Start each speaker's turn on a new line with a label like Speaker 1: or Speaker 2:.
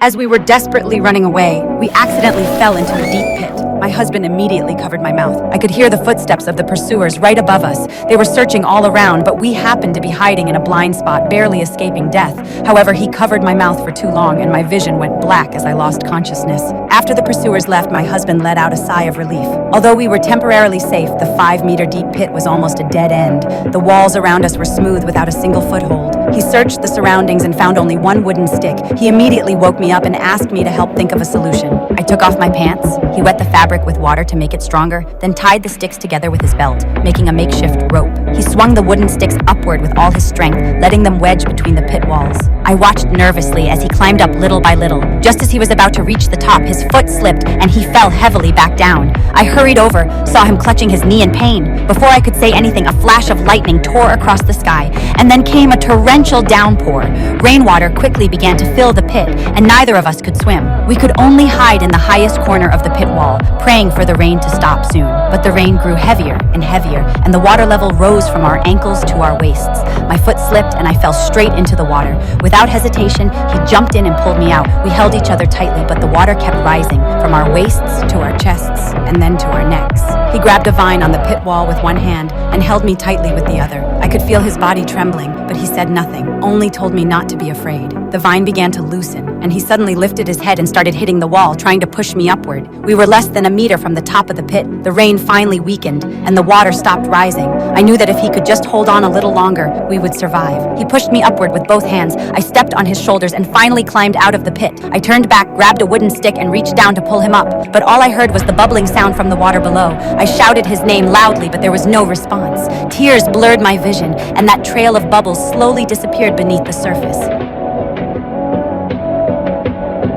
Speaker 1: As we were desperately running away, we accidentally fell into a deep pit. My husband immediately covered my mouth. I could hear the footsteps of the pursuers right above us. They were searching all around, but we happened to be hiding in a blind spot, barely escaping death. However, he covered my mouth for too long, and my vision went black as I lost consciousness. After the pursuers left, my husband let out a sigh of relief. Although we were temporarily safe, the 5-meter deep pit was almost a dead end. The walls around us were smooth without a single foothold. He searched the surroundings and found only one wooden stick. He immediately woke me up and asked me to help think of a solution. I took off my pants. He wet the fabric with water to make it stronger, then tied the sticks together with his belt, making a makeshift rope. He swung the wooden sticks upward with all his strength, letting them wedge between the pit walls. I watched nervously as he climbed up little by little. Just as he was about to reach the top, his foot slipped and he fell heavily back down. I hurried over, saw him clutching his knee in pain. Before I could say anything, a flash of lightning tore across the sky, and then came a torrential downpour. Rainwater quickly began to fill the pit, and neither of us could swim. We could only hide in the highest corner of the pit wall, praying for the rain to stop soon. But the rain grew heavier and heavier, and the water level rose from our ankles to our waists. My foot slipped and I fell straight into the water. Without hesitation, he jumped in and pulled me out. We held each other tightly, but the water kept rising from our waists to our chests and then to our necks. He grabbed a vine on the pit wall with one hand and held me tightly with the other. I could feel his body trembling, but he said nothing, only told me not to be afraid. The vine began to loosen, and he suddenly lifted his head and started hitting the wall, trying to push me upward. We were less than a meter from the top of the pit. The rain finally weakened, and the water stopped rising. I knew that if he could just hold on a little longer, we would survive. He pushed me upward with both hands. I stepped on his shoulders and finally climbed out of the pit. I turned back, grabbed a wooden stick, and reached down to pull him up, but all I heard was the bubbling sound from the water below. I shouted his name loudly, but there was no response. Tears blurred my vision, and that trail of bubbles slowly disappeared beneath the surface.